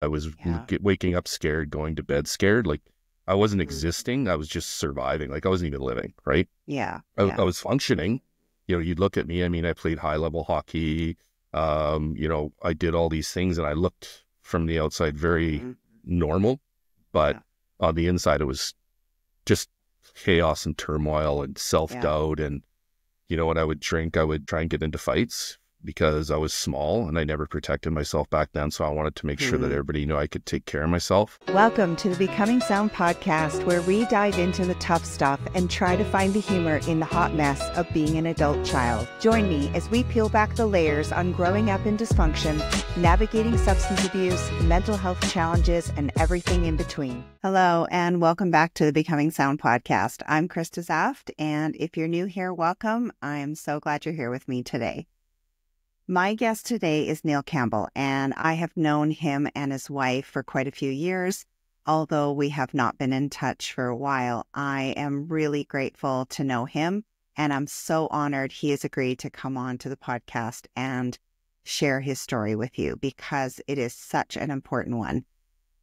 I was Yeah. waking up scared, going to bed scared. Like I wasn't Mhm. existing. I was just surviving. Like I wasn't even living, right? Yeah. I Yeah. was functioning. You'd look at me. I mean, I played high level hockey. I did all these things and I looked from the outside very Mhm. normal, but Yeah. on the inside, it was just chaos and turmoil and Yeah. self-doubt. And when I would drink, I would try and get into fights because I was small and I never protected myself back then. So I wanted to make sure that Mhm. everybody knew I could take care of myself. Welcome to the Becoming Sound podcast, where we dive into the tough stuff and try to find the humor in the hot mess of being an adult child. Join me as we peel back the layers on growing up in dysfunction, navigating substance abuse, mental health challenges, and everything in between. Hello, and welcome back to the Becoming Sound podcast. I'm Krista Zaft, and if you're new here, welcome. I'm so glad you're here with me today. My guest today is Neil Campbell, and I have known him and his wife for quite a few years. Although we have not been in touch for a while, I am really grateful to know him, and I'm so honored he has agreed to come on to the podcast and share his story with you because it is such an important one.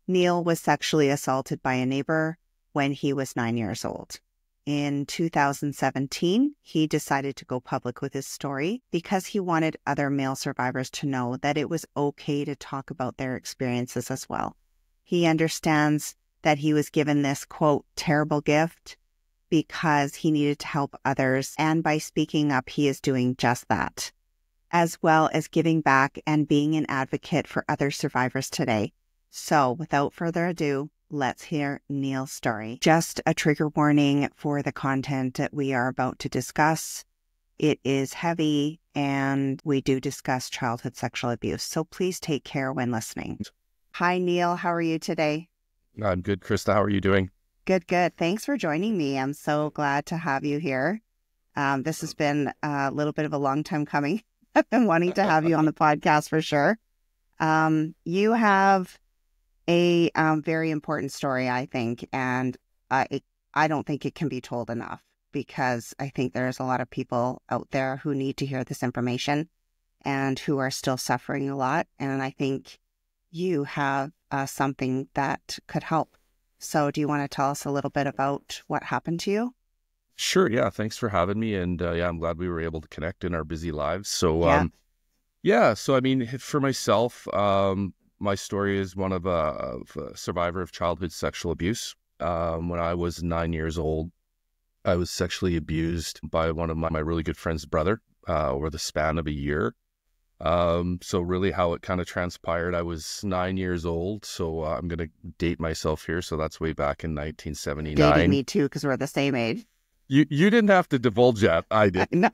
Neil was sexually assaulted by a neighbor when he was 9 years old. In 2017, he decided to go public with his story because he wanted other male survivors to know that it was okay to talk about their experiences as well. He understands that he was given this, quote, terrible gift because he needed to help others. And by speaking up, he is doing just that, as well as giving back and being an advocate for other survivors today. So without further ado, let's hear Neil's story. Just a trigger warning for the content that we are about to discuss. It is heavy and we do discuss childhood sexual abuse. So please take care when listening. Hi, Neil. How are you today? I'm good, Krista. How are you doing? Good, good. Thanks for joining me. I'm so glad to have you here. This has been a little bit of a long time coming. I've been wanting to have you on the podcast for sure. You have a very important story, I think, and I don't think it can be told enough because I think there's a lot of people out there who need to hear this information and who are still suffering a lot. And I think you have something that could help. So do you want to tell us a little bit about what happened to you? Sure. Yeah. Thanks for having me. And I'm glad we were able to connect in our busy lives. So, Yeah. So I mean, for myself, my story is one of a survivor of childhood sexual abuse. When I was 9 years old, I was sexually abused by one of my really good friend's brother over the span of a year. So really how it kind of transpired, I was 9 years old. So I'm going to date myself here. So that's way back in Dating 1979. me too, because we're the same age. You didn't have to divulge that. I I did. know.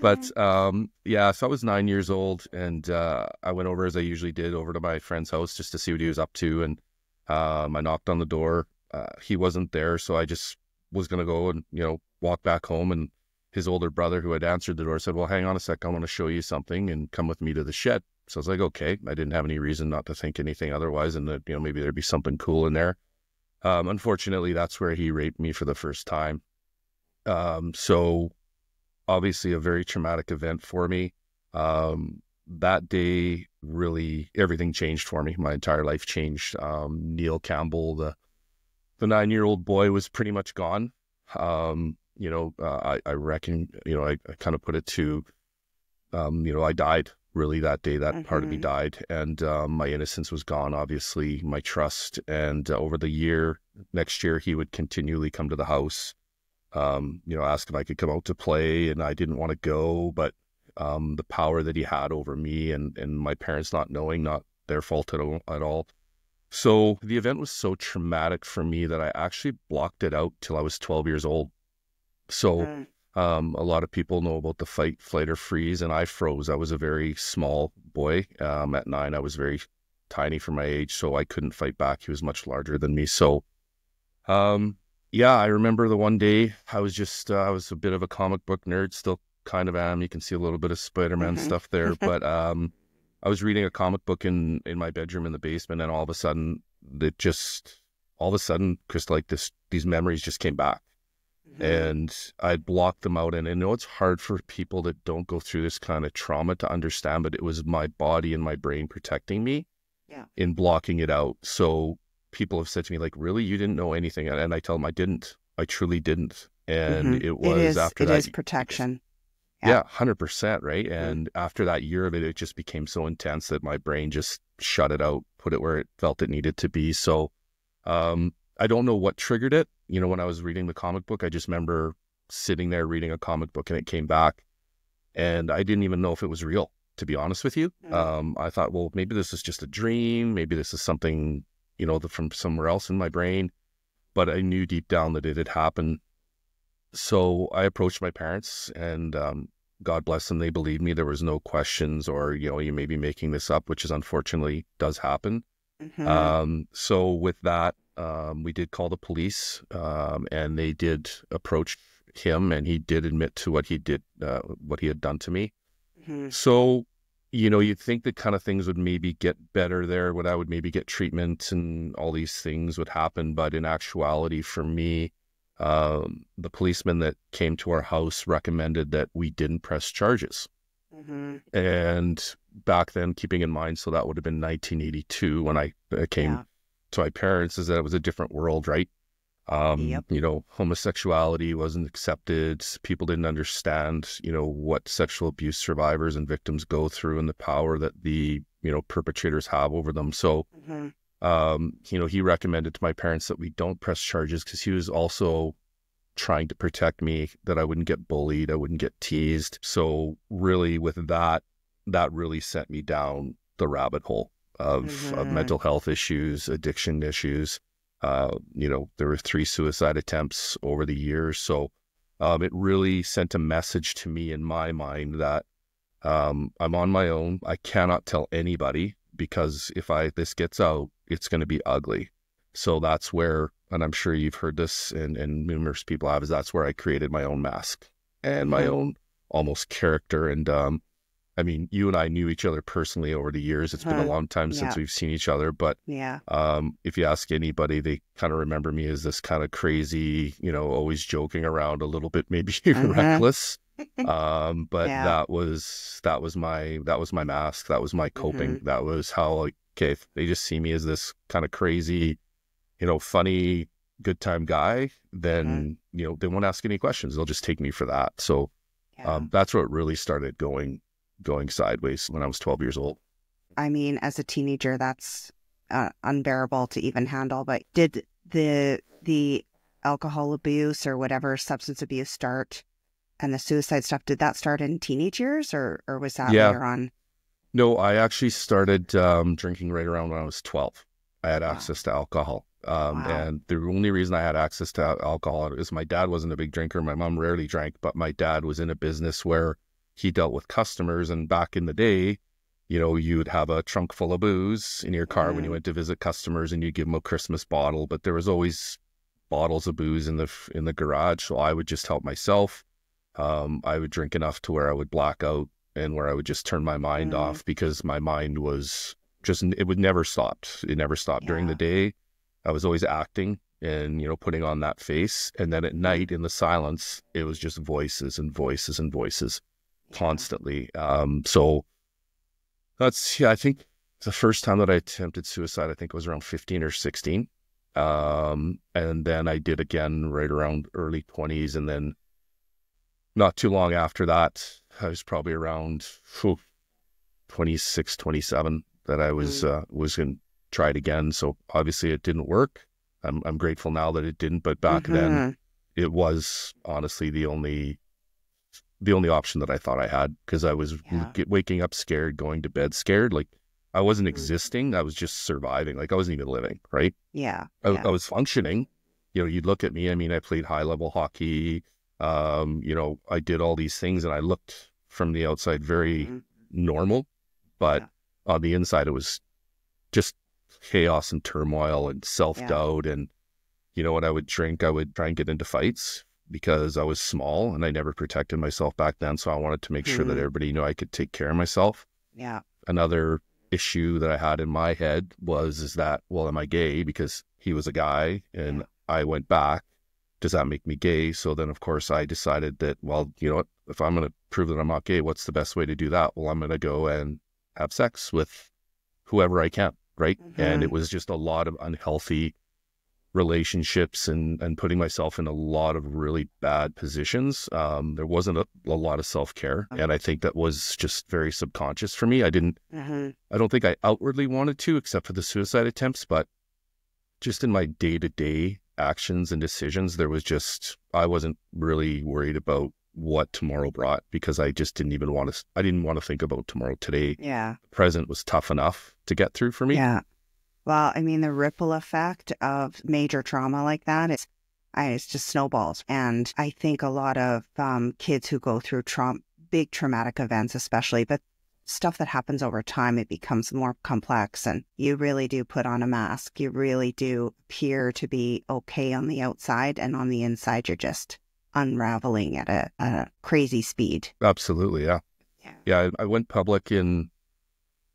But so I was 9 years old and I went over, as I usually did, over to my friend's house just to see what he was up to. And I knocked on the door. He wasn't there. So I just was going to go and, walk back home. And his older brother, who had answered the door, said, well, hang on a sec. I want to show you something and come with me to the shed. So I was like, okay. I didn't have any reason not to think anything otherwise. And that, maybe there'd be something cool in there. Unfortunately, that's where he raped me for the first time. So obviously a very traumatic event for me. That day, really, everything changed for me. My entire life changed. Neil Campbell, the 9-year-old boy, was pretty much gone. I reckon, I kind of put it to, I died really that day. That part of me died, and my innocence was gone, obviously, my trust. And over the next year, he would continually come to the house, ask if I could come out to play, and I didn't want to go, but the power that he had over me and my parents not knowing, not their fault at all. So the event was so traumatic for me that I actually blocked it out till I was 12 years old. So a lot of people know about the fight, flight, or freeze, and I froze. I was a very small boy. At 9, I was very tiny for my age, so I couldn't fight back. He was much larger than me. So I remember the one day I was a bit of a comic book nerd, still kind of am. You can see a little bit of Spider-Man stuff there, but I was reading a comic book in my bedroom in the basement, and all of a sudden, Krista, like these memories just came back. And I blocked them out. And I know it's hard for people that don't go through this kind of trauma to understand, but it was my body and my brain protecting me. Yeah. in blocking it out. So people have said to me, like, really, you didn't know anything? And I tell them I didn't. I truly didn't. And it was after It that. is protection. Yeah, 100%, right? Mm-hmm. And after that year of it, it just became so intense that my brain just shut it out, put it where it felt it needed to be. So I don't know what triggered it. You know, when I was reading the comic book, I just remember sitting there reading a comic book and it came back. And I didn't even know if it was real, to be honest with you. Mm-hmm. I thought, well, maybe this is just a dream. Maybe this is something, you know, from somewhere else in my brain. But I knew deep down that it had happened. So I approached my parents, and God bless them, they believed me. There was no questions or, you know, you may be making this up, which is unfortunately does happen. Mm-hmm. So with that, we did call the police, and they did approach him, and he did admit to what he did, what he had done to me. Mm-hmm. So, you know, you'd think that kind of things would maybe get better there, I would maybe get treatment and all these things would happen. But in actuality, for me, the policeman that came to our house recommended that we didn't press charges. Mm-hmm. And back then, keeping in mind, so that would have been 1982 when I came to my parents, is that it was a different world, right? Yep. You know, homosexuality wasn't accepted. People didn't understand, you know, what sexual abuse survivors and victims go through and the power that the, you know, perpetrators have over them. So, Mm-hmm. you know, he recommended to my parents that we don't press charges because he was also trying to protect me, that I wouldn't get bullied, I wouldn't get teased. So really with that, that really sent me down the rabbit hole of Mm-hmm. mental health issues, addiction issues. You know, there were 3 suicide attempts over the years. So it really sent a message to me in my mind that I'm on my own. I cannot tell anybody, because if this gets out, it's going to be ugly. So that's where, and I'm sure you've heard this and numerous people have, is that's where I created my own mask and my own almost character. And I mean, you and I knew each other personally over the years. It's been a long time since we've seen each other, but if you ask anybody, they kind of remember me as this kind of crazy, you know, always joking around, a little bit maybe reckless. But that was my mask. That was my coping. That was how, like, okay, if they just see me as this kind of crazy, you know, funny, good time guy, then, you know, they won't ask any questions. They'll just take me for that. So that's what really started going sideways when I was 12 years old. I mean, as a teenager, that's unbearable to even handle. But did the alcohol abuse or whatever substance abuse start, and the suicide stuff, did that start in teenage years, or was that later on? No, I actually started drinking right around when I was 12. I had access to alcohol. And the only reason I had access to alcohol is my dad wasn't a big drinker. My mom rarely drank, but my dad was in a business where he dealt with customers. And back in the day, you know, you would have a trunk full of booze in your car when you went to visit customers, and you give them a Christmas bottle, but there was always bottles of booze in the garage. So I would just help myself. I would drink enough to where I would black out and where I would just turn my mind off, because my mind was just, it would never stop. It never stopped. During the day, I was always acting and, you know, putting on that face. And then at night in the silence, it was just voices and voices and voices constantly. So that's, I think the first time that I attempted suicide, I think it was around 15 or 16. And then I did again right around early 20s. And then not too long after that, I was probably around 26, 27 that I was going to try it again. So obviously it didn't work. I'm grateful now that it didn't, but back then it was honestly the only option that I thought I had, because I was waking up scared, going to bed scared. Like I wasn't existing. I was just surviving. Like I wasn't even living, right? I was functioning. You know, you'd look at me. I mean, I played high level hockey. You know, I did all these things and I looked from the outside very normal, but on the inside, it was just chaos and turmoil and self-doubt. And, you know, when I would drink, I would try and get into fights because I was small and I never protected myself back then. So I wanted to make sure that everybody knew I could take care of myself. Another issue that I had in my head is that, well, am I gay? Because he was a guy and I went back. Does that make me gay? So then, of course, I decided that, well, you know what, if I'm going to prove that I'm not gay, what's the best way to do that? Well, I'm going to go and have sex with whoever I can, right? And it was just a lot of unhealthy relationships and putting myself in a lot of really bad positions. There wasn't a lot of self-care. And I think that was just very subconscious for me. I don't think I outwardly wanted to, except for the suicide attempts, but just in my day-to-day actions and decisions, I wasn't really worried about what tomorrow brought, because I just didn't want to think about tomorrow. Today, the present was tough enough to get through for me. Yeah. Well, I mean, the ripple effect of major trauma like that it's just snowballs. And I think a lot of kids who go through big traumatic events, especially, but stuff that happens over time, it becomes more complex, and you really do put on a mask. You really do appear to be okay on the outside, and on the inside, you're just unraveling at a crazy speed. Absolutely. Yeah. Yeah. I went public in,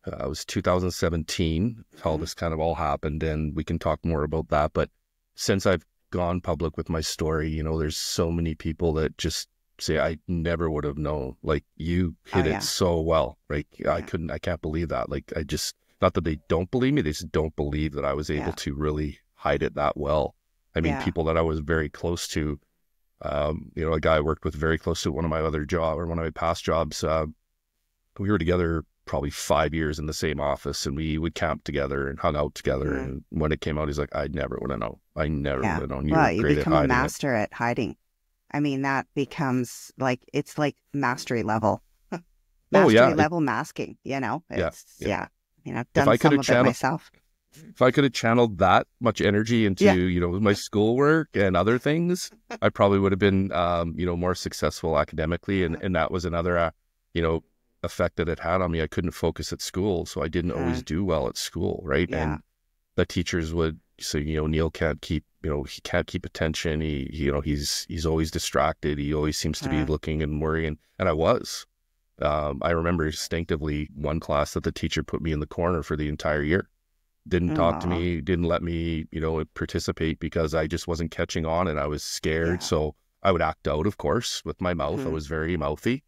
it was 2017, how this kind of all happened, and we can talk more about that. But since I've gone public with my story, there's so many people that just say, I never would have known. Like, you hit it so well. Right? I can't believe that. Like, not that they don't believe me, they just don't believe that I was able to really hide it that well. I mean, people that I was very close to, a guy I worked with very close to one of my past jobs, we were together probably 5 years in the same office, and we would camp together and hung out together. And when it came out, he's like, I never would have known. I never would have known. You become a master at hiding. I mean, that becomes it's like mastery level. Level masking, It's, I mean, I've done some of it myself. If I could have channeled that much energy into, my schoolwork and other things, I probably would have been, more successful academically. And that was another, effect that it had on me. I couldn't focus at school, so I didn't always do well at school, right? And the teachers would say, Neil can't keep, he can't keep attention. He's always distracted. He always seems to be looking and worrying. And I was. I remember instinctively one class that the teacher put me in the corner for the entire year. Didn't talk to me, didn't let me, participate, because I just wasn't catching on and I was scared. So I would act out, of course, with my mouth. I was very mouthy.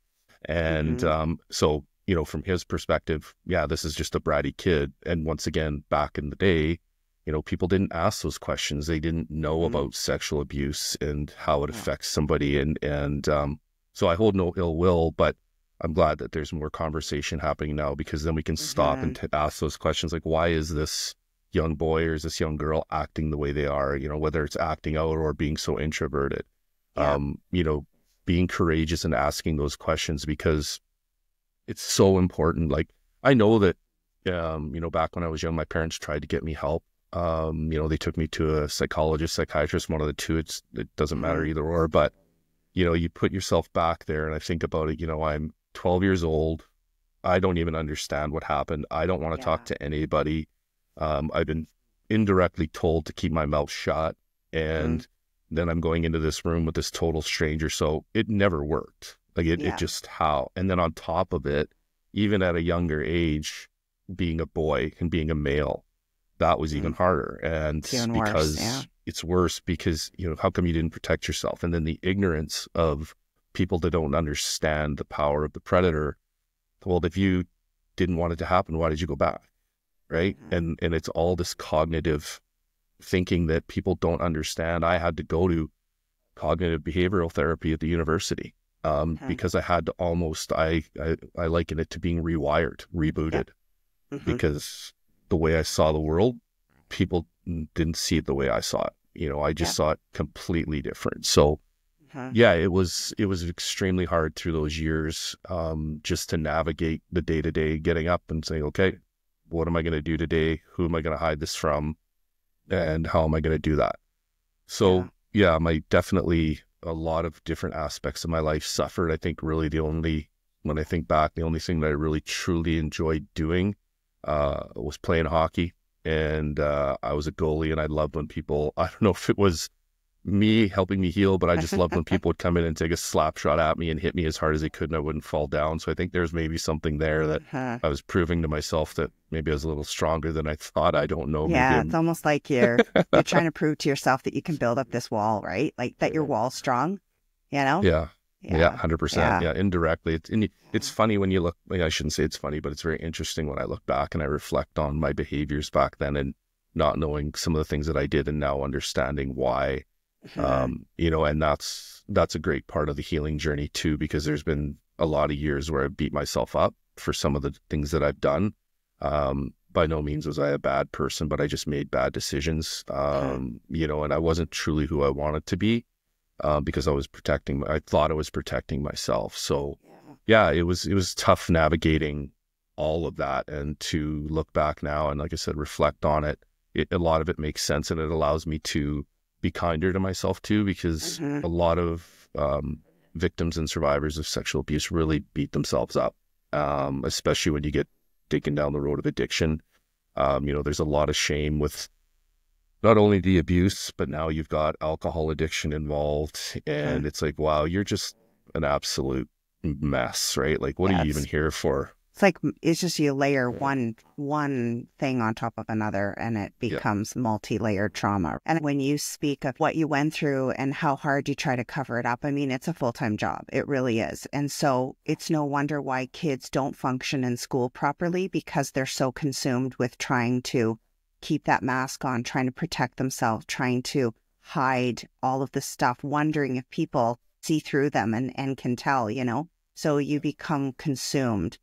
And so, from his perspective, this is just a bratty kid. And once again, back in the day, people didn't ask those questions. They didn't know about sexual abuse and how it affects somebody. And so I hold no ill will, but I'm glad that there's more conversation happening now, because then we can stop and ask those questions, like, why is this young boy or is this young girl acting the way they are? Whether it's acting out or being so introverted, being courageous and asking those questions, because it's so important. Like, I know that, back when I was young, my parents tried to get me help. They took me to a psychologist, psychiatrist, one of the two. It doesn't matter either or, but, you put yourself back there, and I think about it, I'm 12 years old. I don't even understand what happened. I don't want to talk to anybody. I've been indirectly told to keep my mouth shut, and then I'm going into this room with this total stranger. So it never worked. Like, it just how. And then on top of it, even at a younger age, being a boy and being a male, that was even harder. And it's worse because, how come you didn't protect yourself? And then the ignorance of people that don't understand the power of the predator. Well, if you didn't want it to happen, why did you go back? Right? And it's all this cognitive thinking that people don't understand. I had to go to cognitive behavioral therapy at the university because I had to almost, I liken it to being rewired, rebooted, because the way I saw the world, people didn't see it the way I saw it. I just saw it completely different. So it was extremely hard through those years, just to navigate the day-to-day, getting up and saying, okay, what am I going to do today? Who am I going to hide this from? And how am I going to do that? So definitely a lot of different aspects of my life suffered. I think really when I think back, the only thing that I really truly enjoyed doing was playing hockey. And I was a goalie, and I loved when people, I don't know if it was me helping me heal, but I just loved when people would come in and take a slap shot at me and hit me as hard as they could, and I wouldn't fall down. So I think there's maybe something there that I was proving to myself that maybe I was a little stronger than I thought. I don't know. Yeah, it's almost like you're trying to prove to yourself that you can build up this wall, right? Like that your wall's strong, Yeah. Yeah, Yeah. 100%. Yeah. Yeah, indirectly. It's funny when you look, like, I shouldn't say it's funny, but it's very interesting when I look back and I reflect on my behaviors back then and not knowing some of the things that I did and now understanding why. Mhm. And that's a great part of the healing journey too, because there's been a lot of years where I beat myself up for some of the things that I've done. By no means was I a bad person, but I just made bad decisions. And I wasn't truly who I wanted to be, because I thought I was protecting myself. So yeah, it was tough navigating all of that, and to look back now and, like I said, reflect on it, a lot of it makes sense, and it allows me to be kinder to myself too, because Mhm. a lot of victims and survivors of sexual abuse really beat themselves up, especially when you get taken down the road of addiction. There's a lot of shame with not only the abuse, but now you've got alcohol addiction involved, Mhm. and it's like, wow, you're just an absolute mess, right? Like, what are you even Yes. here for? It's like it's just you layer one thing on top of another and it Yeah. becomes multi-layered trauma. And when you speak of what you went through and how hard you try to cover it up, I mean, it's a full-time job. It really is. And so it's no wonder why kids don't function in school properly, because they're so consumed with trying to keep that mask on, trying to protect themselves, trying to hide all of the stuff, wondering if people see through them and can tell. So you become consumed.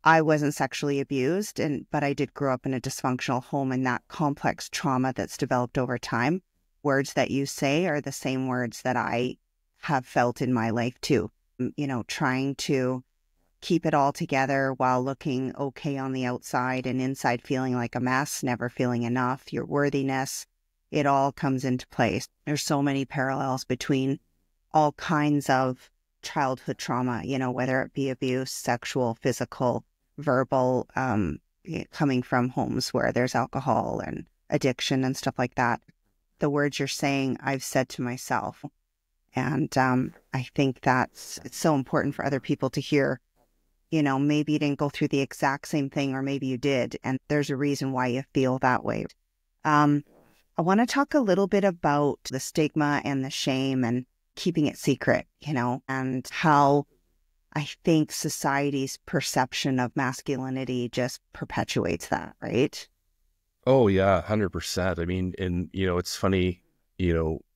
I wasn't sexually abused, but I did grow up in a dysfunctional home, and that complex trauma that's developed over time. Words that you say are the same words that I have felt in my life too. Trying to keep it all together while looking okay on the outside and inside feeling like a mess, never feeling enough, your worthiness, it all comes into place. There's so many parallels between all kinds of childhood trauma, whether it be abuse, sexual, physical, verbal, coming from homes where there's alcohol and addiction and stuff like that. The words you're saying, I've said to myself. And I think it's so important for other people to hear. Maybe you didn't go through the exact same thing, or maybe you did, and there's a reason why you feel that way. Um, I want to talk a little bit about the stigma and the shame and keeping it secret, and how I think society's perception of masculinity just perpetuates that, right? Oh yeah, 100%. I mean, and it's funny,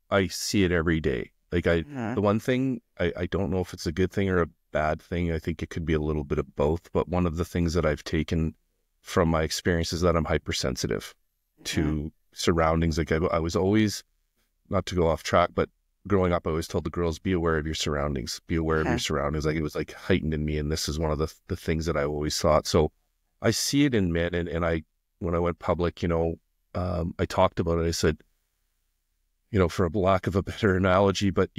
I see it every day. Like, Mhm. the one thing, I don't know if it's a good thing or a bad thing. I think it could be a little bit of both. But one of the things that I've taken from my experience is that I'm hypersensitive Mhm. to surroundings. Like, I was always, not to go off track, but growing up, I always told the girls, be aware of your surroundings, be aware of your Okay. surroundings. Like, it was like heightened in me. And this is one of the things that I always thought. So I see it in men, and when I went public, I talked about it. I said, for a lack of a better analogy, but,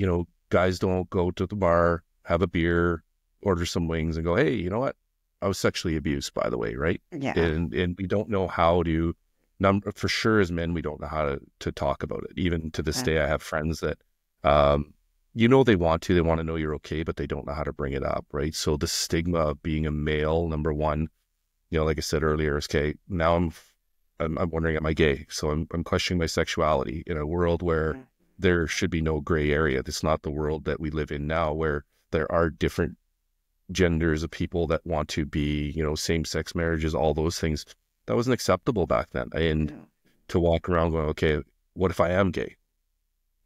guys don't go to the bar, have a beer, order some wings and go, hey, you know what? I was sexually abused, by the way, right? Yeah. And we don't know how to, for sure as men, we don't know how to talk about it. Even to this Okay. day, I have friends that, they want to know you're okay, but they don't know how to bring it up, right? So the stigma of being a male, number one, like I said earlier, is okay. Now I'm wondering, am I gay? So I'm questioning my sexuality in a world where Mhm. there should be no gray area. It's not the world that we live in now, where there are different genders of people that want to be, same-sex marriages, all those things. That wasn't acceptable back then. And No. to walk around going, okay, what if I am gay?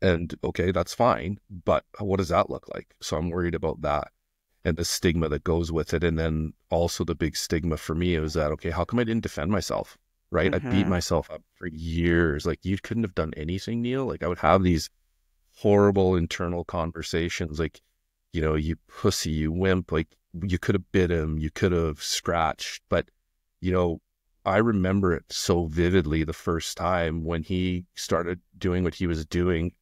And okay, that's fine, but what does that look like? So I'm worried about that and the stigma that goes with it. And then also the big stigma for me is that, okay, how come I didn't defend myself? Right? I beat Mhm. myself up for years. Like, you couldn't have done anything, Neil. Like, I would have these horrible internal conversations, like, you pussy, you wimp, like, you could have bit him, you could have scratched. But, you know, I remember it so vividly the first time when he started doing what he was doing.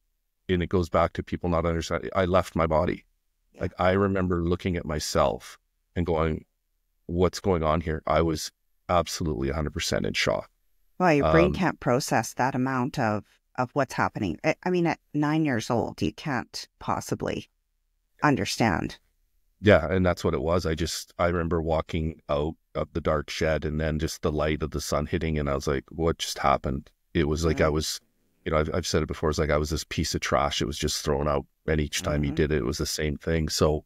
And it goes back to people not understanding. I left my body. Yeah. Like, I remember looking at myself and going, what's going on here? I was absolutely 100% in shock. Well, your brain Um, can't process that amount of what's happening. I mean, at 9 years old, you can't possibly understand. yeah, and that's what it was. I remember walking out of the dark shed and then just the light of the sun hitting, and I was like, what just happened? It was like I Mhm. was, I've said it before, it's like I was this piece of trash. It was just thrown out And each time he Mm-hmm. did it, it was the same thing. So,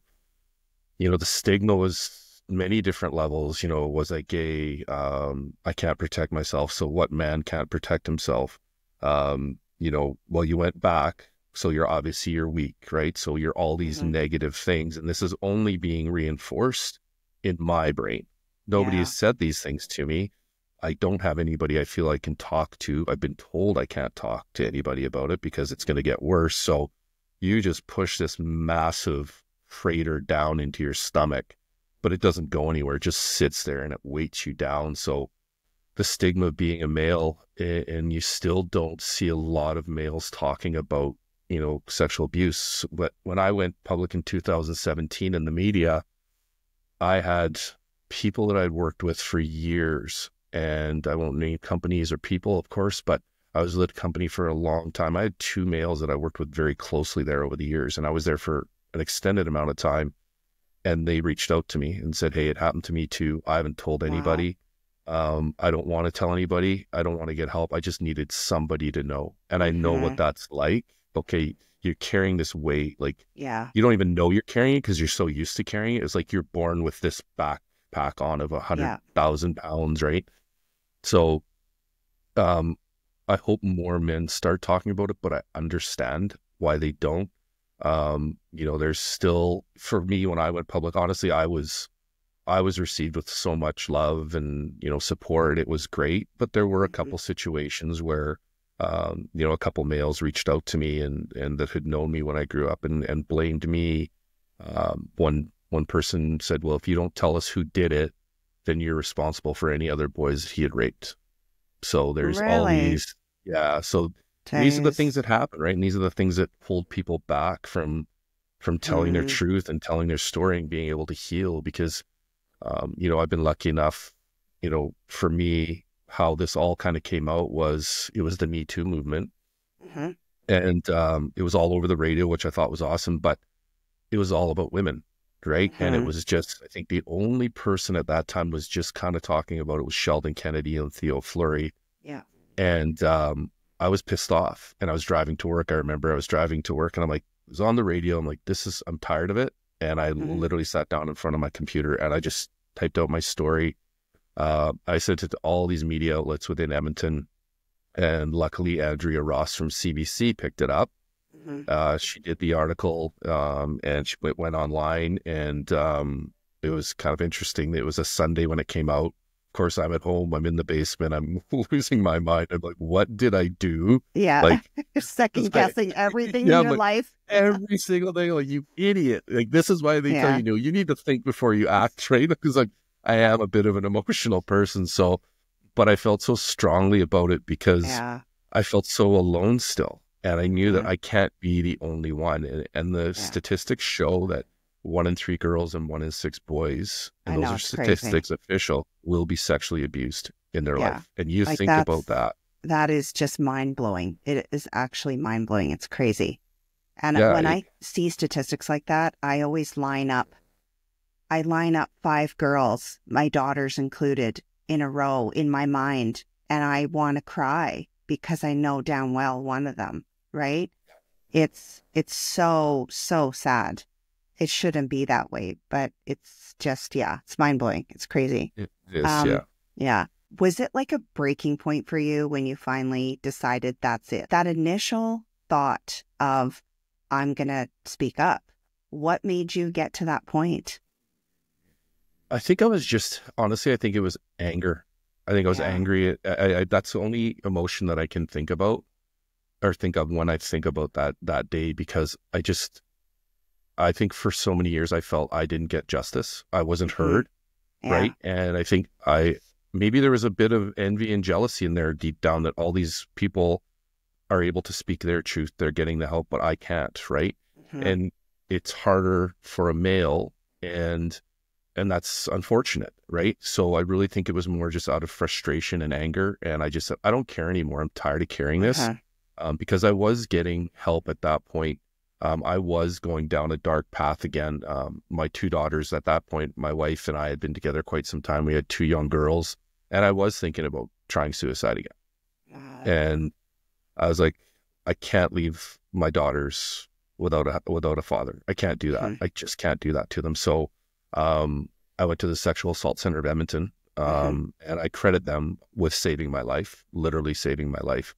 the stigma was many different levels. Was I gay? I can't protect myself. So what man can't protect himself? Well, you went back. So you're weak, right? So you're all these Mm-hmm. negative things. And this is only being reinforced in my brain. Nobody Yeah. has said these things to me. I don't have anybody I feel I can talk to. I've been told I can't talk to anybody about it because it's going to get worse. So you just push this massive freighter down into your stomach, but it doesn't go anywhere. It just sits there and it weights you down. So the stigma of being a male, and you still don't see a lot of males talking about, sexual abuse. But when I went public in 2017 in the media, I had people that I'd worked with for years, and I won't name companies or people, of course, but I was with a company for a long time. I had two males that I worked with very closely there over the years, and I was there for an extended amount of time. And they reached out to me and said, "Hey, it happened to me too. I haven't told Wow. anybody. I don't want to tell anybody. I don't want to get help. I just needed somebody to know." And I know what that's like. Okay, you're carrying this weight. Like, Yeah. you don't even know you're carrying it because you're so used to carrying it. It's like you're born with this backpack on of 100,000 pounds, right? So, I hope more men start talking about it, but I understand why they don't. There's still, for me, when I went public, honestly, I was received with so much love and, support. It was great, but there were a couple situations where, a couple males reached out to me and that had known me when I grew up and blamed me. One person said, "Well, if you don't tell us who did it, then you're responsible for any other boys he had raped." So there's all Really? these, yeah. So these are the Jeez. things that happen, right? And these are the things that hold people back from telling their truth and telling their story and being able to heal. Because, I've been lucky enough, for me, how this all kind of came out was, it was the Me Too movement. Mm-hmm. And it was all over the radio, which I thought was awesome, but it was all about women, right? And it was just, I think the only person at that time was just kind of talking about it was Sheldon Kennedy and Theo Fleury. Yeah. And I was pissed off, and I was driving to work. I remember I was driving to work and I'm like, it was on the radio. I'm like, I'm tired of it. And I literally sat down in front of my computer and I just typed out my story. I sent it to all these media outlets within Edmonton, and luckily Andrea Ross from CBC picked it up. She did the article, and she went online, and it was kind of interesting. It was a Sunday when it came out. Of course, I'm at home. I'm in the basement. I'm losing my mind. I'm like, what did I do? Yeah. Like, second guessing everything yeah, in your but life. every single thing. Like, you idiot. Like, this is why they tell Yeah. you need to think before you act, right? Because like, I am a bit of an emotional person. So, but I felt so strongly about it because Yeah. I felt so alone still. And I knew that I can't be the only one. And the statistics show that 1 in 3 girls and 1 in 6 boys, and those are statistics official, will be sexually abused in their life. And you Like, think about that. That is just mind blowing. It is actually mind blowing. It's crazy. And when I see statistics like that, I always line up 5 girls, my daughters included, in a row in my mind. And I want to cry because I know damn well one of them, right? It's so, so sad. It shouldn't be that way, but it's just, it's mind blowing. It's crazy. It is, Yeah. Was it like a breaking point for you when you finally decided that's it? That initial thought of, I'm going to speak up. What made you get to that point? I think I was just, honestly, I think it was anger. I think I was angry. That's the only emotion that I can think about or think of when I think about that day, because I think for so many years I felt I didn't get justice. I wasn't heard, right? And I think maybe there was a bit of envy and jealousy in there deep down, that all these people are able to speak their truth. They're getting the help, but I can't, right? And it's harder for a male, and that's unfortunate, right? So I really think it was more just out of frustration and anger. And I just said, I don't care anymore. I'm tired of carrying this, because I was getting help at that point. I was going down a dark path again. My 2 daughters at that point, my wife and I had been together quite some time. We had 2 young girls, and I was thinking about trying suicide again. And I was like, I can't leave my daughters without a father. I can't do that. I just can't do that to them. So I went to the Sexual Assault Center of Edmonton, and I credit them with saving my life, literally saving my life.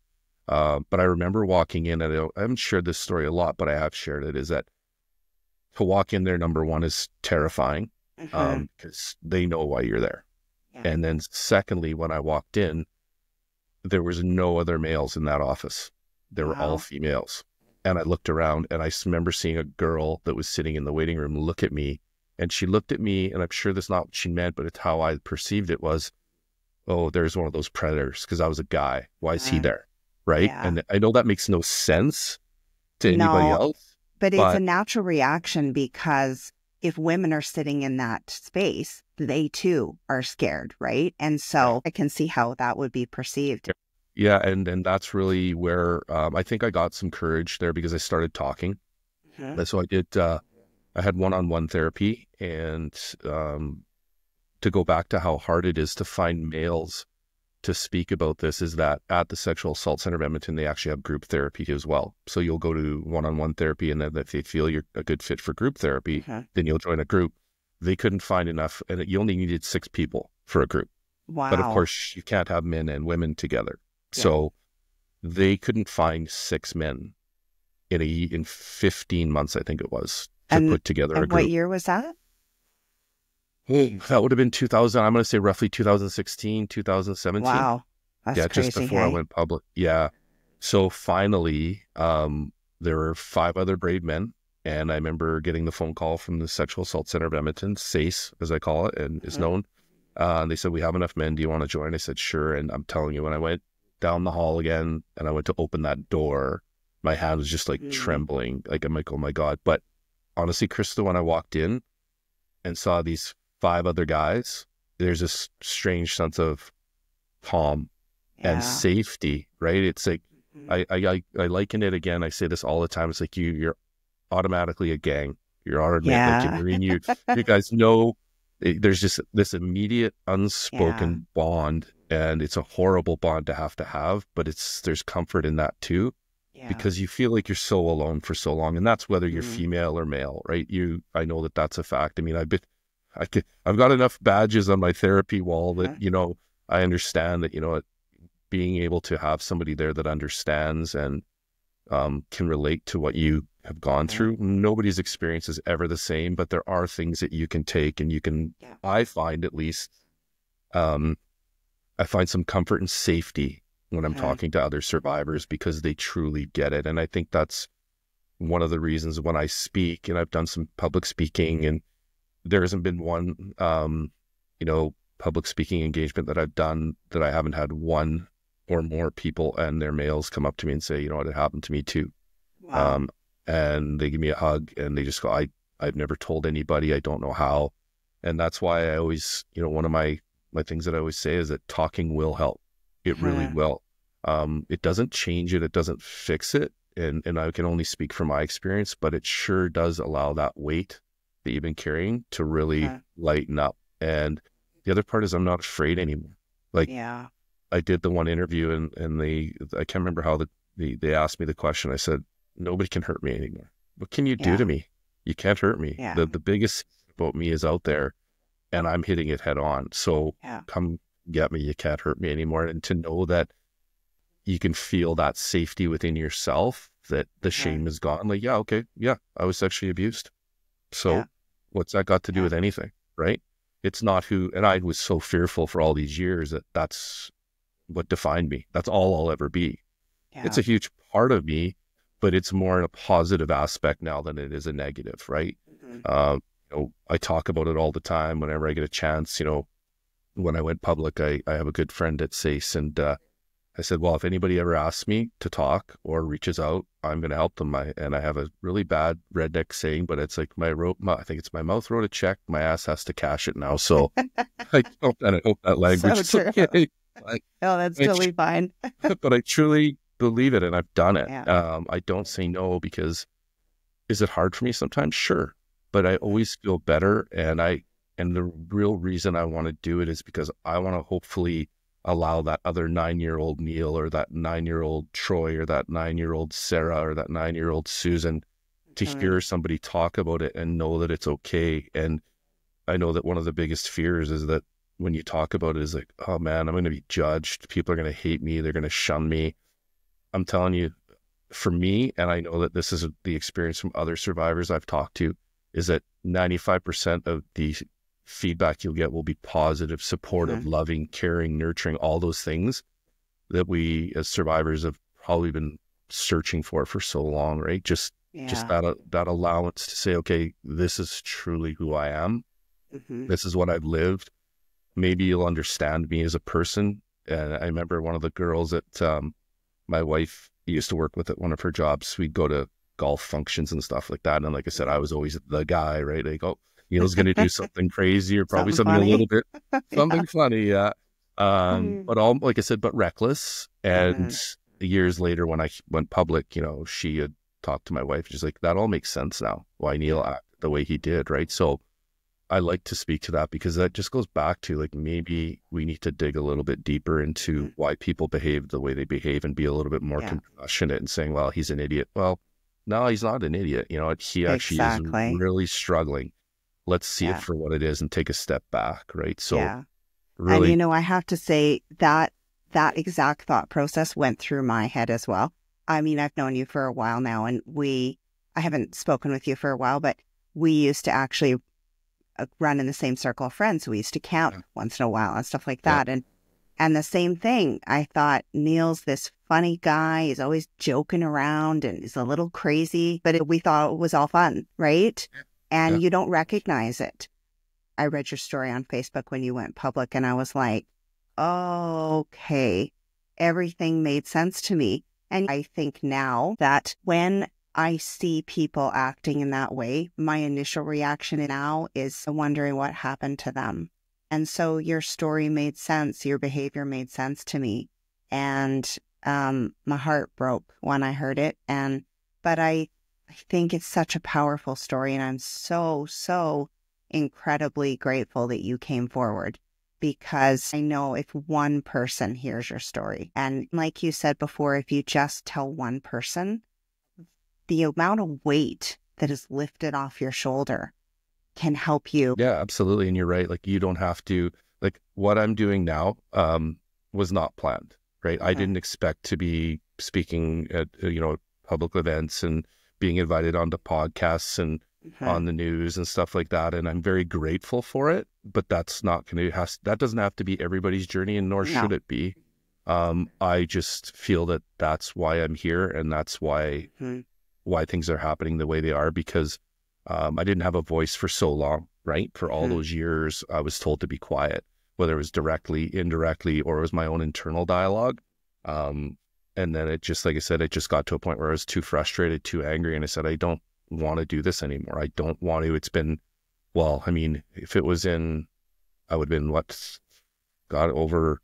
But I remember walking in, and I haven't shared this story a lot, but I have shared it, is that to walk in there, number one, is terrifying, because they know why you're there. Yeah. And then secondly, when I walked in, there was no other males in that office. They were all females. And I looked around, and I remember seeing a girl that was sitting in the waiting room look at me, and she looked at me, and I'm sure that's not what she meant, but it's how I perceived it was, oh, there's one of those predators, because I was a guy. Why is he there? Right? Yeah. And I know that makes no sense to anybody else. But it's a natural reaction, because if women are sitting in that space, they too are scared, right? And so I can see how that would be perceived. Yeah, and that's really where I think I got some courage there, because I started talking. And so I did, I had one-on-one therapy, and to go back to how hard it is to find males to speak about this, is that at the Sexual Assault Center of Edmonton, they actually have group therapy as well. So you'll go to one-on-one therapy, and then if they feel you're a good fit for group therapy, then you'll join a group. They couldn't find enough, and you only needed 6 people for a group. Wow. But of course, you can't have men and women together. Yeah. So they couldn't find 6 men in 15 months, I think it was, to put together a group. What year was that? That would have been 2000. I'm going to say roughly 2016, 2017. Wow. That's crazy, just before I went public. Yeah. So finally, there were 5 other brave men. And I remember getting the phone call from the Sexual Assault Center of Edmonton, SACE, as I call it, and is known. And they said, we have enough men. Do you want to join? I said, sure. And I'm telling you, when I went down the hall again and I went to open that door, my hand was just like trembling. Like, I'm like, oh my God. But honestly, Krista, when I walked in and saw these 5 other guys, there's this strange sense of calm and safety, right? It's like, I liken it again. I say this all the time. It's like you're automatically a gang. You're already like, you guys know there's just this immediate unspoken bond, and it's a horrible bond to have, but there's comfort in that too, because you feel like you're so alone for so long, and that's whether you're female or male, right? I know that's a fact. I mean, I've got enough badges on my therapy wall that, I understand that, being able to have somebody there that understands and can relate to what you have gone through. Nobody's experience is ever the same, but there are things that you can take, and you can, I find at least, I find some comfort and safety when I'm talking to other survivors, because they truly get it. And I think that's one of the reasons when I speak, and I've done some public speaking, and there hasn't been one, public speaking engagement that I've done that I haven't had one or more people and their males come up to me and say, what, it happened to me too. Wow. And they give me a hug, and they just go, I've never told anybody. I don't know how. And that's why I always, one of my things that I always say is that talking will help. It really will. It doesn't change it. It doesn't fix it. And I can only speak from my experience, but it sure does allow that weight that you've been carrying to really lighten up. And the other part is I'm not afraid anymore. Like, I did the one interview, and I can't remember how they asked me the question. I said, nobody can hurt me anymore. What can you do to me? You can't hurt me. Yeah. The biggest about me is out there, and I'm hitting it head on. So come get me. You can't hurt me anymore. And to know that you can feel that safety within yourself, that the shame is gone. Like, I was sexually abused. So what's that got to do with anything, right? It's not and I was so fearful for all these years that's what defined me. That's all I'll ever be. Yeah. It's a huge part of me, but it's more in a positive aspect now than it is a negative, right? I talk about it all the time whenever I get a chance. When I went public, I have a good friend at SACE, and I said, well, if anybody ever asks me to talk or reaches out, I'm going to help them. And I have a really bad redneck saying, but it's like I think it's my mouth wrote a check, my ass has to cash it now. So I hope that language is okay. That's totally fine. But I truly believe it, and I've done it. I don't say no, because is it hard for me sometimes? Sure. But I always feel better. And the real reason I want to do it is because I want to hopefully allow that other 9-year-old Neil, or that 9-year-old Troy, or that 9-year-old Sarah, or that 9-year-old Susan to hear somebody talk about it and know that it's okay. And I know that one of the biggest fears is that when you talk about it is like, oh man, I'm going to be judged. People are going to hate me. They're going to shun me. I'm telling you, for me, and I know that this is the experience from other survivors I've talked to, is that 95% of the feedback you'll get will be positive, supportive, loving, caring, nurturing, all those things that we as survivors have probably been searching for so long, right? Just that allowance to say, okay, this is truly who I am. This is what I've lived. Maybe you'll understand me as a person. And I remember one of the girls that my wife used to work with at one of her jobs. We'd go to golf functions and stuff like that. And like I said, I was always the guy, right? Like, oh, Neil's going to do something crazy or probably something a little bit, something funny. Yeah. But all, like I said, but reckless. And years later, when I went public, you know, she had talked to my wife. She's like, that all makes sense now, why Neil acted the way he did. Right. So I like to speak to that because that just goes back to like, maybe we need to dig a little bit deeper into why people behave the way they behave and be a little bit more compassionate and saying, well, he's an idiot. Well, no, he's not an idiot. You know, he actually is really struggling. Let's see it for what it is and take a step back. Right. So really, and you know, I have to say that exact thought process went through my head as well. I mean, I've known you for a while now, and I haven't spoken with you for a while, but we used to actually run in the same circle of friends. We used to camp once in a while and stuff like that. And the same thing, I thought, Neil's this funny guy. He's always joking around and he's a little crazy, but we thought it was all fun, right? And you don't recognize it. I read your story on Facebook when you went public, and I was like, oh, okay, everything made sense to me. And I think now that when I see people acting in that way, my initial reaction now is wondering what happened to them. And so your story made sense. Your behavior made sense to me. And my heart broke when I heard it. But I think it's such a powerful story. And I'm so incredibly grateful that you came forward, because I know if one person hears your story, and like you said before, if you just tell one person, the amount of weight that is lifted off your shoulder can help you. Yeah, absolutely. And you're right. Like, you don't have to, like, what I'm doing now was not planned, right? I didn't expect to be speaking at, public events and being invited onto podcasts and on the news and stuff like that. And I'm very grateful for it, but that's not going to, that doesn't have to be everybody's journey, and nor should it be. I just feel that that's why I'm here, and that's why things are happening the way they are, because I didn't have a voice for so long, right? For all those years, I was told to be quiet, whether it was directly, indirectly, or it was my own internal dialogue. And then it just, like I said, it just got to a point where I was too frustrated, too angry. And I said, I don't want to do this anymore. I don't want to. It's been, well, I mean, if it was in, I would have been I would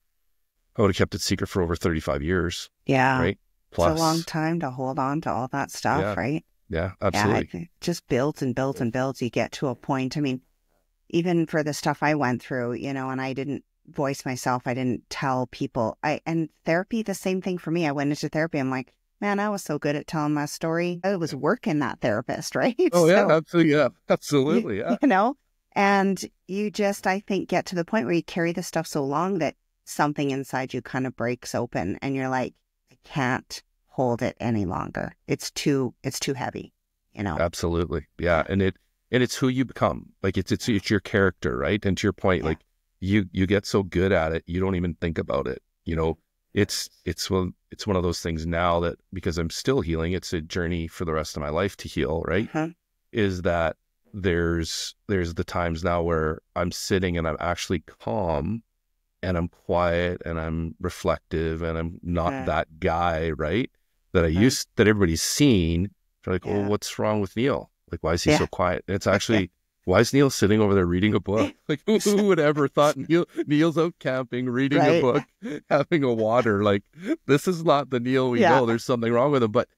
have kept it secret for over 35 years. Yeah. Right. Plus, it's a long time to hold on to all that stuff, right? Yeah, absolutely. Yeah, it just builds and builds and builds. You get to a point. I mean, even for the stuff I went through, and I didn't voice myself. I didn't tell people. And therapy, the same thing for me. I went into therapy. I'm like, man, I was so good at telling my story. I was working that therapist, right? Oh, yeah, absolutely. Yeah, absolutely. Yeah. And you just, I think, get to the point where you carry the stuff so long that something inside you kind of breaks open, and you're like, I can't hold it any longer. It's too heavy, Absolutely. Yeah. And it's who you become. Like, it's your character, right? And to your point, like, you get so good at it, you don't even think about it. It's one of those things now that, because I'm still healing, it's a journey for the rest of my life to heal, right? Is that there's the times now where I'm sitting and I'm actually calm and I'm quiet and I'm reflective and I'm not that guy, right? That that everybody's seen. They're like, oh, what's wrong with Neil? Like, why is he so quiet? And it's actually, why is Neil sitting over there reading a book? Like, who would ever thought Neil's out camping, reading a book, having a water? Like, this is not the Neil we know. There's something wrong with him. But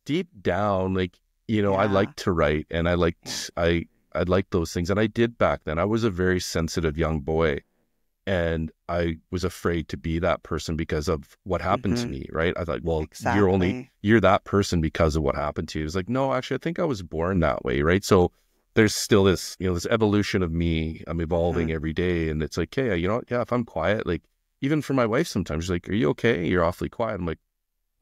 deep down, like, I like to write, and I like those things. And I did back then. I was a very sensitive young boy. And I was afraid to be that person because of what happened to me, right? I thought, well, Exactly. you're that person because of what happened to you. It's like, no, actually, I think I was born that way, right? So there's still this, this evolution of me. I'm evolving every day. And it's like, hey, yeah, if I'm quiet, like even for my wife, sometimes she's like, are you okay? You're awfully quiet. I'm like,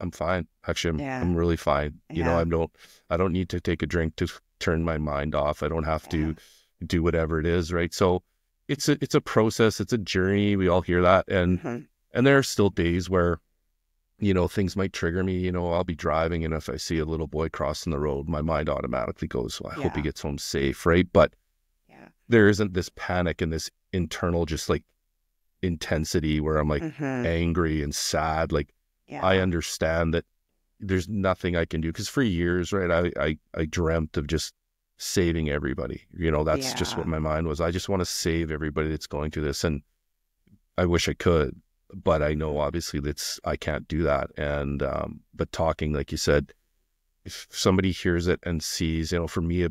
I'm fine. Actually, Yeah. I'm really fine. Yeah. I don't need to take a drink to turn my mind off. I don't have to do whatever it is, right? So it's a process, it's a journey. We all hear that. And there are still days where, things might trigger me. I'll be driving, and if I see a little boy crossing the road, my mind automatically goes, well, I hope he gets home safe, right? But there isn't this panic and this internal just like intensity where I'm like angry and sad. Like I understand that there's nothing I can do, because for years, right, I dreamt of just saving everybody. That's just what my mind was. I just want to save everybody that's going through this, and I wish I could, but I know obviously I can't do that. And but talking, like you said, if somebody hears it and sees, for me, the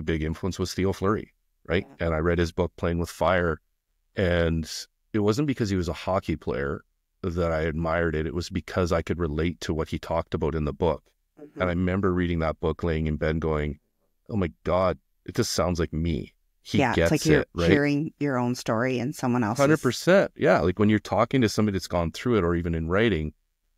big influence was Theo Fleury, right? And I read his book Playing with Fire, and it wasn't because he was a hockey player that I admired it. It was because I could relate to what he talked about in the book. And I remember reading that book, laying in bed going, oh my God, it just sounds like me. He gets it's like you're right? hearing your own story and someone else's. 100%. Yeah. Like when you're talking to somebody that's gone through it, or even in writing,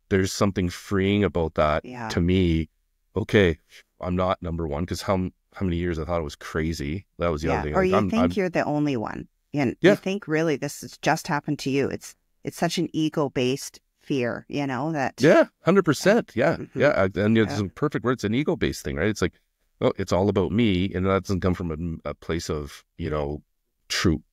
there's something freeing about that to me. Okay, I'm not number one, because how many years I thought it was crazy. That was the other thing. Or like, you think you're the only one. And you think really this has just happened to you. It's such an ego-based fear, that. Yeah, 100%. Yeah. Yeah. And it's a perfect word. It's an ego-based thing, right? It's like, well, it's all about me. And that doesn't come from a place of, true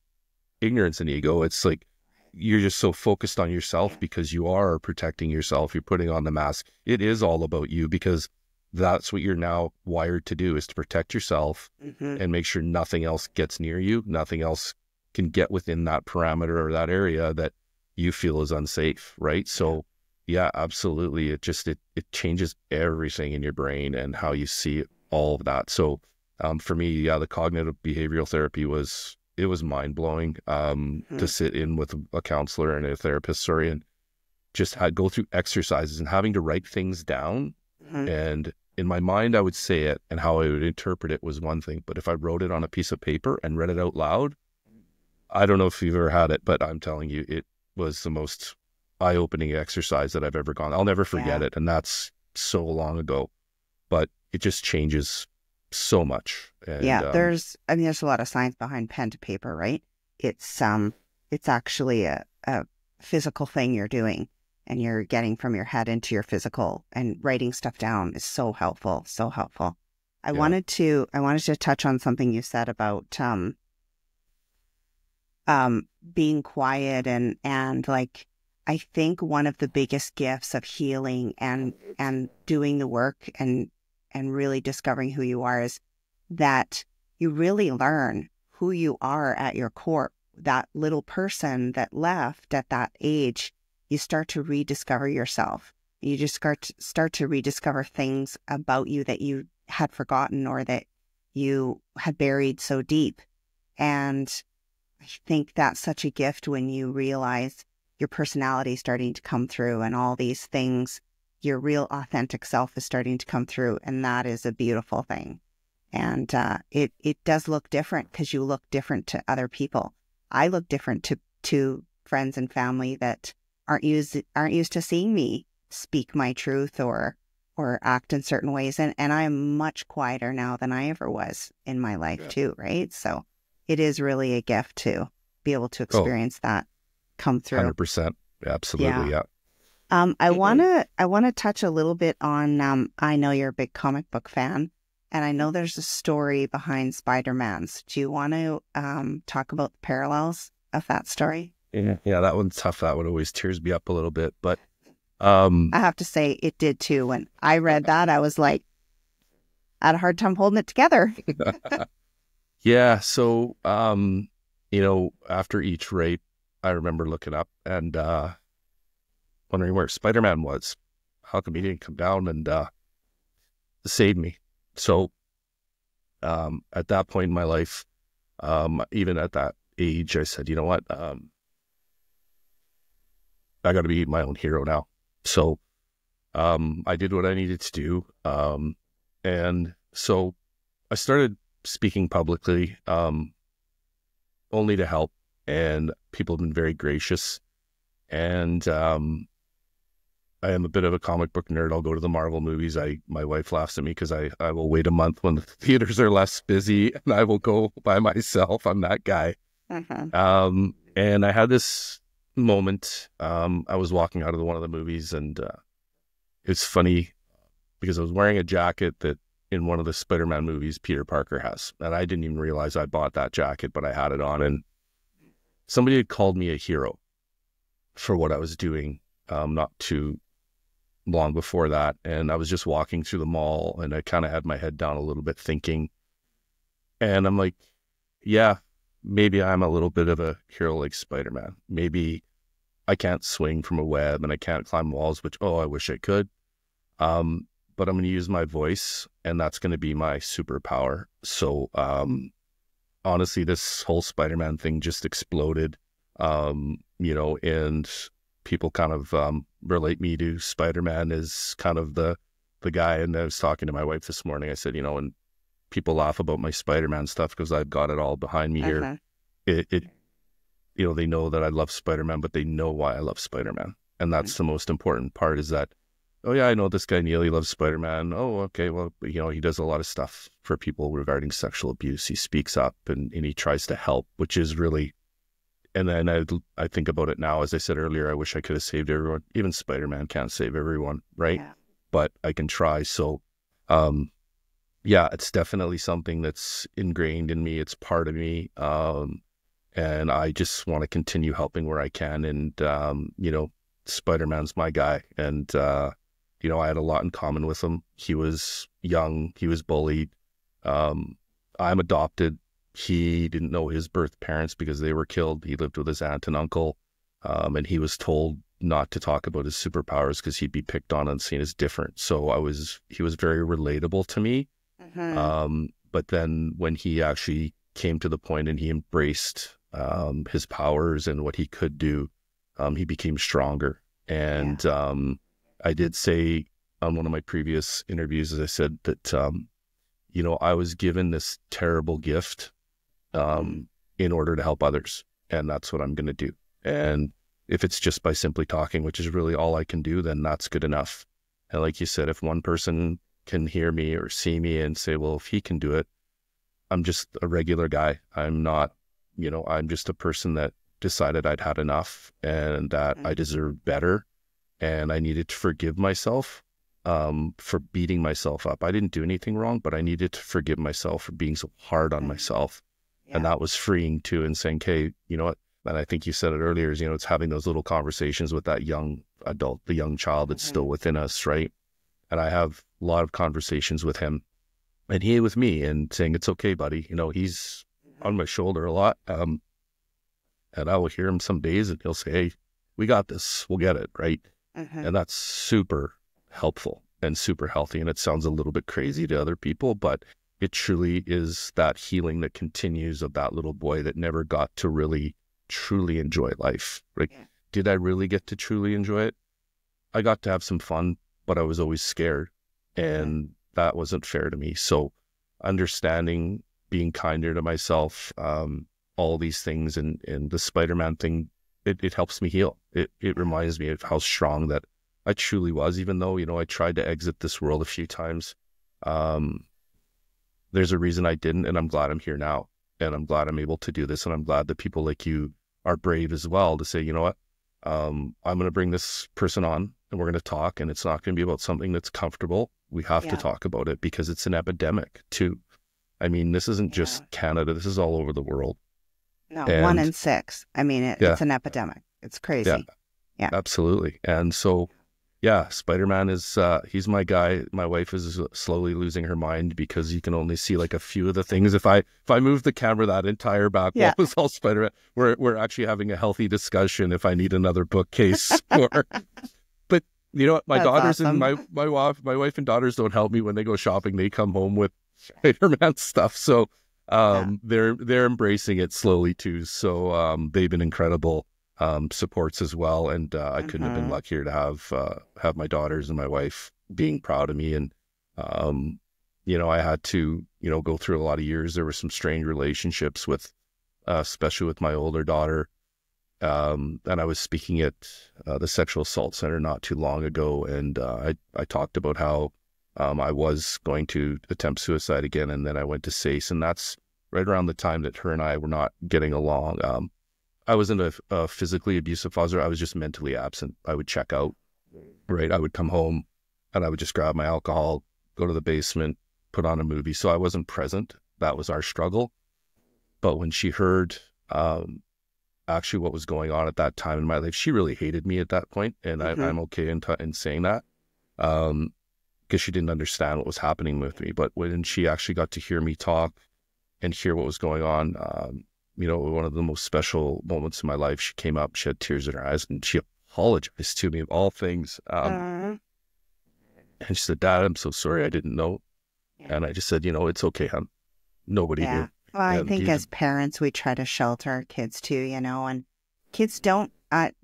ignorance and ego. It's like, you're just so focused on yourself because you are protecting yourself. You're putting on the mask. It is all about you, because that's what you're now wired to do, is to protect yourself and make sure nothing else gets near you. Nothing else can get within that parameter or that area that you feel is unsafe, right? So yeah, absolutely. It changes everything in your brain and how you see all of that. So for me, the cognitive behavioral therapy was mind blowing. To sit in with a counselor and a therapist, and just go through exercises and having to write things down. And in my mind, I would say it, and how I would interpret it was one thing. But if I wrote it on a piece of paper and read it out loud, I don't know if you've ever had it, but I'm telling you, it was the most eye-opening exercise that I've ever gone. I'll never forget it. And that's so long ago, but it just changes so much. And, there's a lot of science behind pen to paper, right? It's actually a physical thing you're doing, and you're getting from your head into your physical, and writing stuff down is so helpful. So helpful. I wanted to touch on something you said about being quiet, and like, I think one of the biggest gifts of healing and doing the work and really discovering who you are is that you really learn who you are at your core. That little person that left at that age, you start to rediscover yourself. You just start to rediscover things about you that you had forgotten, or that you had buried so deep. And I think that's such a gift when you realize your personality is starting to come through, and all these things, your real authentic self is starting to come through. And that is a beautiful thing. And it does look different, because you look different to other people. I look different to friends and family that aren't used to seeing me speak my truth or act in certain ways. And I am much quieter now than I ever was in my life too, right? So it is really a gift to be able to experience that come through. 100%. Absolutely. Yeah. I want to touch a little bit on, I know you're a big comic book fan, and I know there's a story behind Spider-Man's. Do you want to talk about the parallels of that story? Yeah, that one's tough. That one always tears me up a little bit, but I have to say it did too. When I read that, I was like, I had a hard time holding it together. Yeah. So, after each rape, I remember looking up and wondering where Spider-Man was. How come he didn't come down and save me? So at that point in my life, even at that age, I said, you know what? I got to be my own hero now. So I did what I needed to do. And so I started speaking publicly, only to help, and people have been very gracious. And I am a bit of a comic book nerd. I'll go to the Marvel movies. My wife laughs at me because I will wait a month when the theaters are less busy, and I will go by myself. I'm that guy. And I had this moment. I was walking out of one of the movies, and it's funny because I was wearing a jacket that in one of the Spider-Man movies Peter Parker has, and I didn't even realize I bought that jacket, but I had it on, and somebody had called me a hero for what I was doing not too long before that. And I was just walking through the mall, and I kind of had my head down a little bit thinking, and I'm like, yeah, maybe I'm a little bit of a hero like Spider-Man. Maybe I can't swing from a web and I can't climb walls, which, I wish I could. But I'm going to use my voice, and that's going to be my superpower. So honestly, this whole Spider-Man thing just exploded, and people kind of relate me to Spider-Man as kind of the guy. And I was talking to my wife this morning. I said, and people laugh about my Spider-Man stuff because I've got it all behind me here. It they know that I love Spider-Man, but they know why I love Spider-Man. And that's the most important part, is that, oh yeah, I know this guy Neil, he loves Spider-Man. Oh, okay, well, he does a lot of stuff for people regarding sexual abuse. He speaks up and he tries to help, which is really, and then I think about it now, as I said earlier, I wish I could have saved everyone. Even Spider-Man can't save everyone, right? Yeah. But I can try. So, yeah, it's definitely something that's ingrained in me. It's part of me. And I just want to continue helping where I can. And, Spider-Man's my guy. And, I had a lot in common with him. He was young. He was bullied. I'm adopted. He didn't know his birth parents because they were killed. He lived with his aunt and uncle. And he was told not to talk about his superpowers because he'd be picked on and seen as different. So he was very relatable to me. But then when he actually came to the point and he embraced his powers and what he could do, he became stronger. And I did say on one of my previous interviews, as I said, that, I was given this terrible gift in order to help others. And that's what I'm going to do. And if it's just by simply talking, which is really all I can do, then that's good enough. And like you said, if one person can hear me or see me and say, well, if he can do it, I'm just a regular guy. I'm not, I'm just a person that decided I'd had enough and that I deserved better. And I needed to forgive myself for beating myself up. I didn't do anything wrong, but I needed to forgive myself for being so hard on myself. Yeah. And that was freeing too, and saying, hey, you know what? And I think you said it earlier, is, it's having those little conversations with that young adult, the young child that's still within us, right? And I have a lot of conversations with him and he with me, and saying, it's okay, buddy. He's on my shoulder a lot. And I will hear him some days and he'll say, hey, we got this, we'll get it, right? And that's super helpful and super healthy. And it sounds a little bit crazy to other people, but it truly is that healing that continues of that little boy that never got to really truly enjoy life. Did I really get to truly enjoy it? I got to have some fun, but I was always scared, and that wasn't fair to me. So understanding, being kinder to myself, all these things, and the Spider-Man thing, it helps me heal. It reminds me of how strong that I truly was, even though, I tried to exit this world a few times. There's a reason I didn't, and I'm glad I'm here now. And I'm glad I'm able to do this. And I'm glad that people like you are brave as well to say, you know what, I'm going to bring this person on and we're going to talk, and it's not going to be about something that's comfortable. We have to talk about it because it's an epidemic too. I mean, this isn't just Canada. This is all over the world. No, 1 in 6. I mean, it's an epidemic. It's crazy. Yeah, absolutely. And so, Spider-Man is, he's my guy. My wife is slowly losing her mind because you can only see like a few of the things. If I move the camera, that entire back wall is all Spider-Man. We're actually having a healthy discussion if I need another bookcase. But you know what? My daughters awesome. And my wife and daughters don't help me when they go shopping. They come home with Spider-Man stuff. So they're embracing it slowly too. So they've been incredible. supports as well. And I couldn't have been luckier to have my daughters and my wife being proud of me. And I had to go through a lot of years. There were some strained relationships with, especially with my older daughter. And I was speaking at the sexual assault center not too long ago, and I talked about how I was going to attempt suicide again, and then I went to SACE, and that's right around the time that her and I were not getting along. I wasn't a physically abusive father. I was just mentally absent. I would check out, right? I would come home, and I would just grab my alcohol, go to the basement, put on a movie. So I wasn't present. That was our struggle. But when she heard actually what was going on at that time in my life, she really hated me at that point, and I'm okay in saying that, because she didn't understand what was happening with me. But when she actually got to hear me talk and hear what was going on, one of the most special moments in my life, she came up, she had tears in her eyes, and she apologized to me of all things. And she said, "Dad, I'm so sorry, I didn't know." And I just said, "It's okay, hon. Nobody knew." Well, I think as parents, we try to shelter our kids too, and kids don't,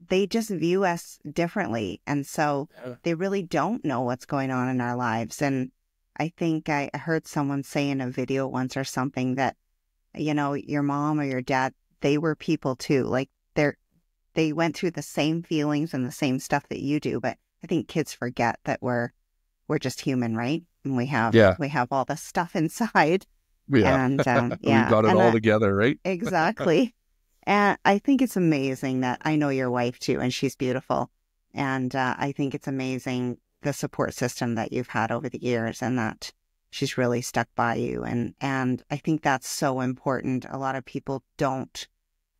they just view us differently. And so they really don't know what's going on in our lives. And I think I heard someone say in a video once or something that, your mom or your dad, they were people too. Like they went through the same feelings and the same stuff that you do. But I think kids forget that we're just human, right? And we have all this stuff inside. Yeah. And we've got it all together, right? Exactly. And I think it's amazing that I know your wife too, and she's beautiful. And I think it's amazing the support system that you've had over the years, and that she's really stuck by you. And I think that's so important. A lot of people don't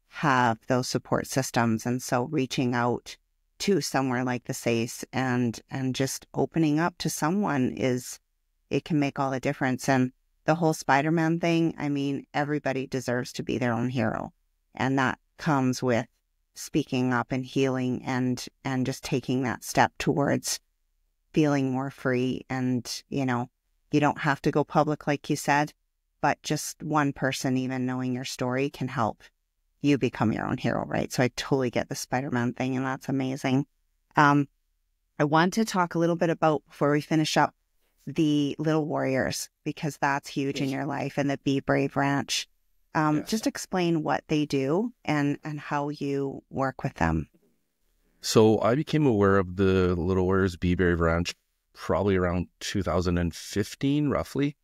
have those support systems. And so reaching out to somewhere like the SACE and just opening up to someone it can make all the difference. And the whole Spider-Man thing, I mean, everybody deserves to be their own hero. And that comes with speaking up and healing and just taking that step towards feeling more free. And, you don't have to go public, like you said, but just one person even knowing your story can help you become your own hero, right? So I totally get the Spider-Man thing, and that's amazing. I want to talk a little bit about, before we finish up, the Little Warriors, because that's huge in your life, and the Be Brave Ranch. Just explain what they do and how you work with them. So I became aware of the Little Warriors Be Brave Ranch probably around 2015, roughly.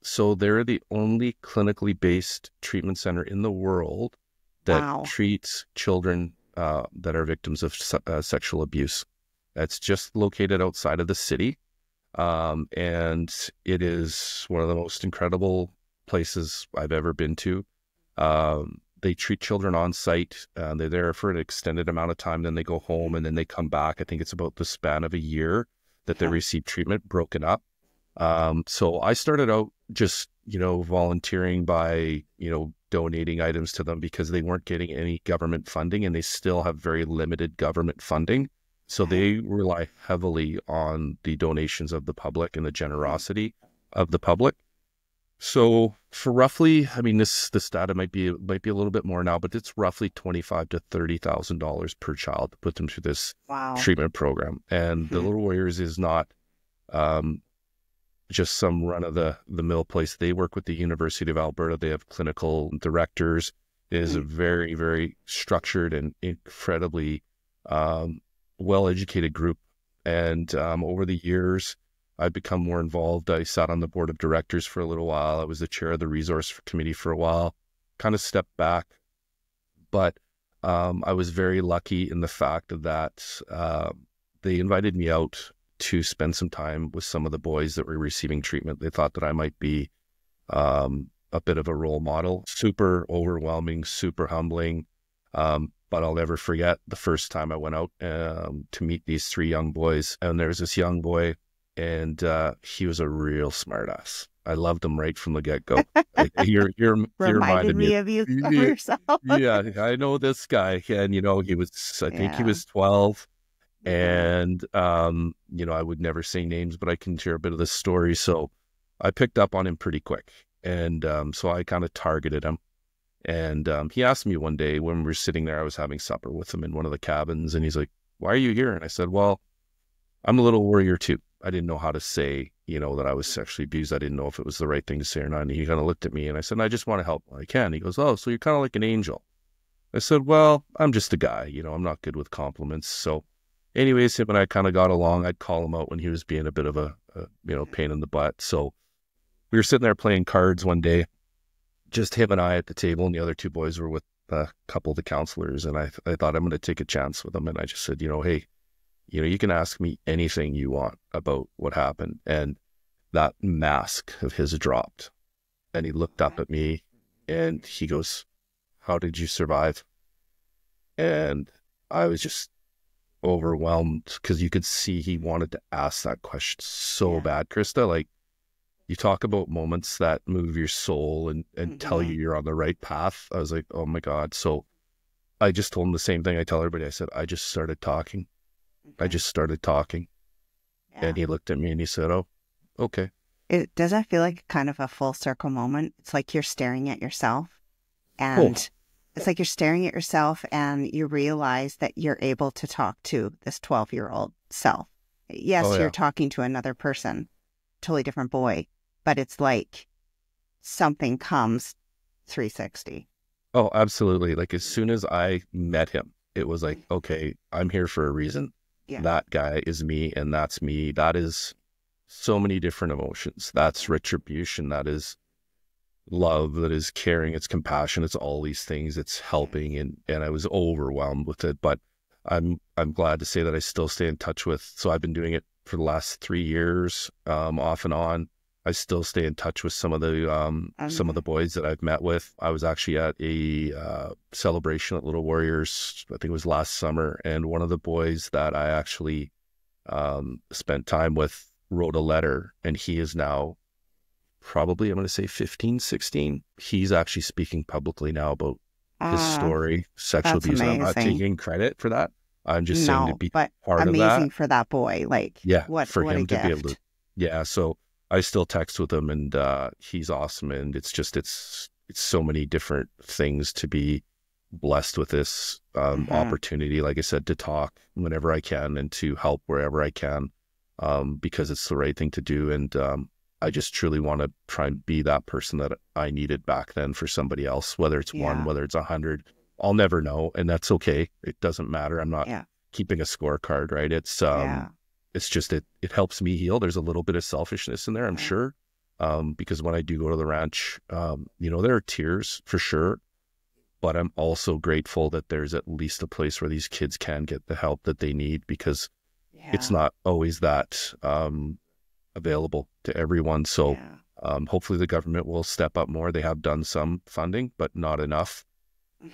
So they're the only clinically based treatment center in the world that treats children that are victims of sexual abuse. That's just located outside of the city. And it is one of the most incredible places I've ever been to. They treat children on site. They're there for an extended amount of time. Then they go home and then they come back. I think it's about the span of a year that they receive treatment broken up. So I started out just, volunteering by, donating items to them because they weren't getting any government funding, and they still have very limited government funding. So they rely heavily on the donations of the public and the generosity of the public. So for roughly, this data might be a little bit more now, but it's roughly $25,000 to $30,000 per child to put them through this treatment program. And the Little Warriors is not just some run-of-the-mill place. They work with the University of Alberta. They have clinical directors. It is a very, very structured and incredibly well-educated group. And over the years, I've become more involved. I sat on the board of directors for a little while. I was the chair of the resource committee for a while, kind of stepped back. But I was very lucky in the fact that they invited me out to spend some time with some of the boys that were receiving treatment. They thought that I might be a bit of a role model. Super overwhelming, super humbling. But I'll never forget the first time I went out to meet these three young boys. And there's this young boy, and he was a real smartass. I loved him right from the get-go. You're reminded me of you yourself. Yeah, I know this guy. And, he was, I think he was 12. And, I would never say names, but I can share a bit of the story. So I picked up on him pretty quick. And so I kind of targeted him. And he asked me one day when we were sitting there, I was having supper with him in one of the cabins, and he's like, "Why are you here?" And I said, "Well, I'm a little warrior too." I didn't know how to say, that I was sexually abused. I didn't know if it was the right thing to say or not. And he kind of looked at me and I said, "I just want to help when I can." He goes, "Oh, so you're kind of like an angel." I said, "Well, I'm just a guy, I'm not good with compliments." So anyways, him and I kind of got along. I'd call him out when he was being a bit of a pain in the butt. So we were sitting there playing cards one day, just him and I at the table, and the other two boys were with a couple of the counselors. And I thought, I'm going to take a chance with them. And I just said, "Hey, you can ask me anything you want about what happened." And that mask of his dropped. And he looked up at me and he goes, "How did you survive?" And I was just overwhelmed because you could see he wanted to ask that question so bad, Krista. Like, you talk about moments that move your soul and tell you you're on the right path. I was like, oh my God. So I just told him the same thing I tell everybody. I said, I just started talking. I just started talking. Yeah. And he looked at me and he said, "Oh, okay." It doesn't feel like kind of a full circle moment. It's like you're staring at yourself, and it's like you're staring at yourself and you realize that you're able to talk to this 12-year-old self. Yes, you're talking to another person, totally different boy, but it's like something comes 360. Oh, absolutely. Like, as soon as I met him, it was like, okay, I'm here for a reason. Yeah. That guy is me and that's me. That is so many different emotions. That's retribution. That is love. That is caring. It's compassion. It's all these things. It's helping. And I was overwhelmed with it. But I'm glad to say that I still stay in touch with. So I've been doing it for the last 3 years, off and on. I still stay in touch with some of the boys that I've met with. I was actually at a celebration at Little Warriors, I think it was last summer, and one of the boys that I actually spent time with wrote a letter, and he is now probably, I'm going to say 15, 16. He's actually speaking publicly now about his story, sexual abuse. And I'm not taking credit for that. I'm just saying to be part of that. Amazing for that boy. Like, for him to be able to, so I still text with him, and he's awesome. And it's so many different things to be blessed with this opportunity, like I said, to talk whenever I can and to help wherever I can, because it's the right thing to do. And I just truly want to try and be that person that I needed back then for somebody else, whether it's one, whether it's 100, I'll never know. And that's okay. It doesn't matter. I'm not keeping a scorecard, right? It's just, it helps me heal. There's a little bit of selfishness in there, I'm sure. Because when I do go to the ranch, there are tears for sure, but I'm also grateful that there's at least a place where these kids can get the help that they need, because it's not always that available to everyone. So hopefully the government will step up more. They have done some funding, but not enough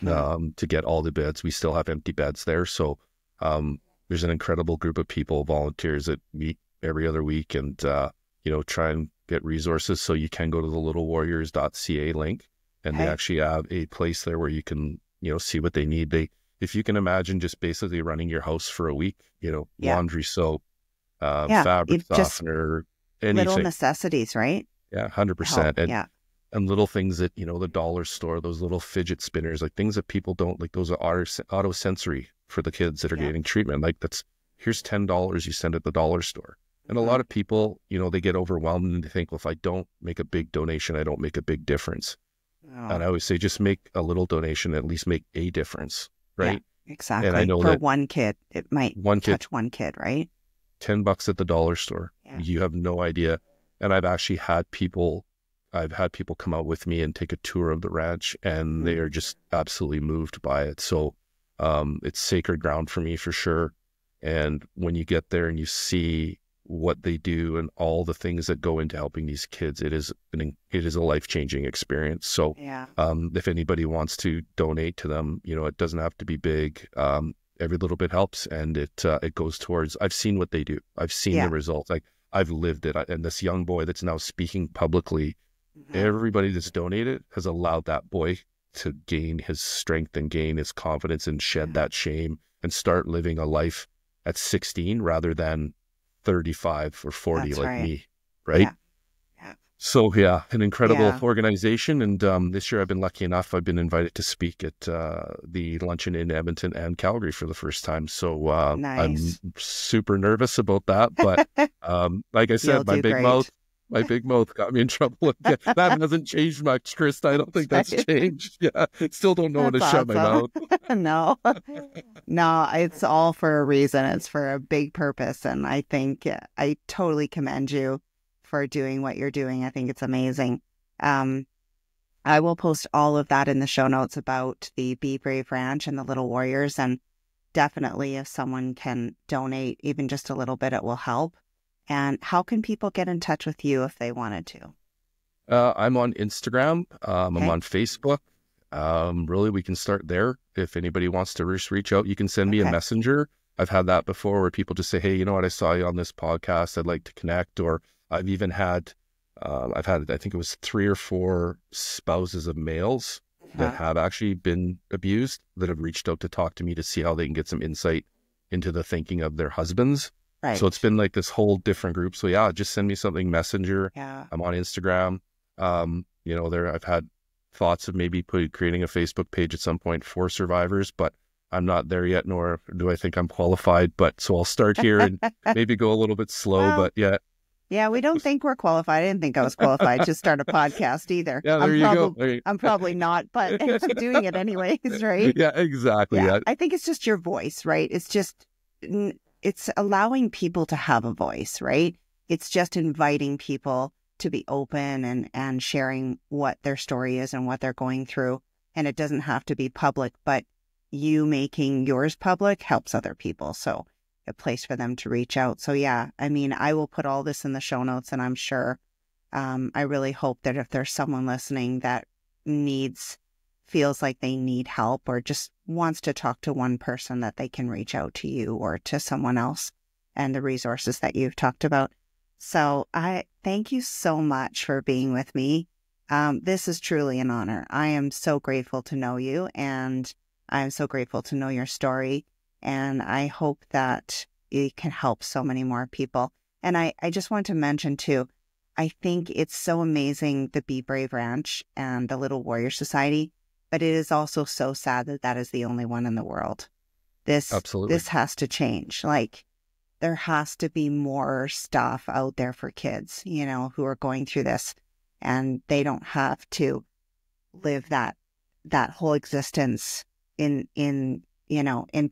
to get all the beds. We still have empty beds there. So there's an incredible group of people, volunteers, that meet every other week and, try and get resources. So you can go to the littlewarriors.ca link, and they actually have a place there where you can, see what they need. If you can imagine just basically running your house for a week, laundry, soap, fabric softener, anything. Little necessities, right? Yeah, 100%. And little things that, the dollar store, those little fidget spinners, like things that people don't, like those are auto sensory for the kids that are getting treatment. Like, here's $10 you send at the dollar store. And a lot of people, they get overwhelmed and they think, well, if I don't make a big donation, I don't make a big difference. And I always say, just make a little donation, at least make a difference, right? Yeah, exactly. And I know for that one kid, it might touch one kid, right? $10 at the dollar store. Yeah. You have no idea. And I've actually had people come out with me and take a tour of the ranch, and they are just absolutely moved by it. So it's sacred ground for me for sure. And when you get there and you see what they do and all the things that go into helping these kids, it is a life-changing experience. So if anybody wants to donate to them, it doesn't have to be big. Every little bit helps, and it goes towards, I've seen what they do. I've seen the results. Like, I've lived it. And this young boy that's now speaking publicly, everybody that's donated has allowed that boy to gain his strength and gain his confidence and shed that shame and start living a life at 16 rather than 35 or 40 me, right? So yeah, an incredible Yeah. organization. And this year I've been lucky enough. I've been invited to speak at the luncheon in Edmonton and Calgary for the first time. So I'm Nice. super nervous about that. But like I You'll said, do great. my big mouth got me in trouble again. That hasn't changed much, Krista. I don't think that's changed. Yeah, still don't know when to That's shut my mouth. awesome. No, no, it's all for a reason. It's for a big purpose. And I think I totally commend you for doing what you're doing. I think it's amazing. I will post all of that in the show notes about the Be Brave Ranch and the Little Warriors. And definitely if someone can donate even just a little bit, it will help. And how can people get in touch with you if they wanted to? I'm on Instagram. I'm Okay. on Facebook. Really, we can start there. If anybody wants to reach out, you can send me a Okay. messenger. I've had that before where people just say, hey, you know what? I saw you on this podcast. I'd like to connect. Or I've even had, I think it was 3 or 4 spouses of males that have actually been abused that have reached out to talk to me to see how they can get some insight into the thinking of their husbands. Right. So it's been like this whole different group. So yeah, just send me something, messenger. Yeah. I'm on Instagram. I've had thoughts of maybe creating a Facebook page at some point for survivors, but I'm not there yet, nor do I think I'm qualified. But so I'll start here and maybe go a little bit slow, Well, but yeah. Yeah, we don't think we're qualified. I didn't think I was qualified to start a podcast either. Yeah, there you go. I'm probably not, but I'm doing it anyways, right? Yeah, exactly. Yeah. I think it's just your voice, right? It's allowing people to have a voice, right? It's just inviting people to be open and sharing what their story is and what they're going through. And it doesn't have to be public, but you making yours public helps other people. So a place for them to reach out. So yeah, I mean, I will put all this in the show notes, and I'm sure, I really hope that if there's someone listening that feels like they need help or just wants to talk to one person, that they can reach out to you or to someone else and the resources that you've talked about. So I thank you so much for being with me. This is truly an honor. I am so grateful to know you, and I'm so grateful to know your story. And I hope that it can help so many more people. And I just want to mention too, I think it's so amazing, the Be Brave Ranch and the Little Warrior Society, but it is also so sad that that is the only one in the world. Absolutely. This has to change. Like, there has to be more stuff out there for kids, who are going through this, and they don't have to live that whole existence in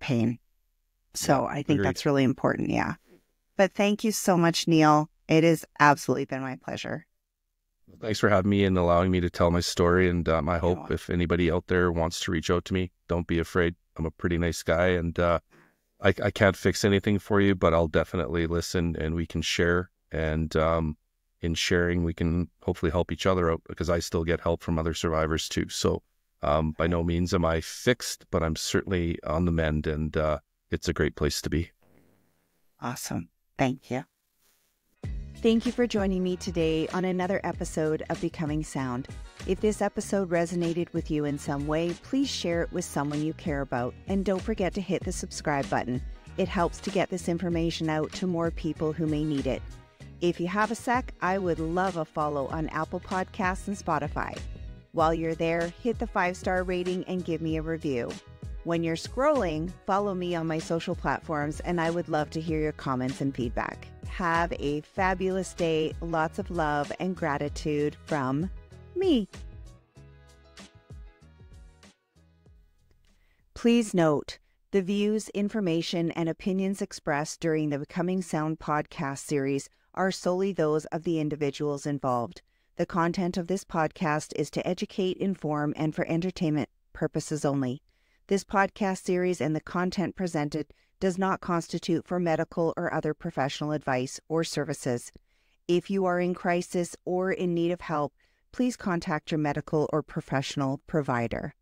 pain. So Yeah, I think agreed. that's really important. Yeah. But thank you so much, Neil. It has absolutely been my pleasure. Thanks for having me and allowing me to tell my story. And I hope if anybody out there wants to reach out to me, don't be afraid. I'm a pretty nice guy, and I can't fix anything for you, but I'll definitely listen, and we can share. And in sharing, we can hopefully help each other out, because I still get help from other survivors too. So by no means am I fixed, but I'm certainly on the mend, and it's a great place to be. Awesome. Thank you. Thank you for joining me today on another episode of Becoming Sound. If this episode resonated with you in some way, please share it with someone you care about. And don't forget to hit the subscribe button. It helps to get this information out to more people who may need it. If you have a sec, I would love a follow on Apple Podcasts and Spotify. While you're there, hit the 5-star rating and give me a review. When you're scrolling, follow me on my social platforms, and I would love to hear your comments and feedback. Have a fabulous day. Lots of love and gratitude from me. Please note, the views, information, and opinions expressed during the Becoming Sound podcast series are solely those of the individuals involved. The content of this podcast is to educate, inform, and for entertainment purposes only. This podcast series and the content presented does not constitute for medical or other professional advice or services. If you are in crisis or in need of help, please contact your medical or professional provider.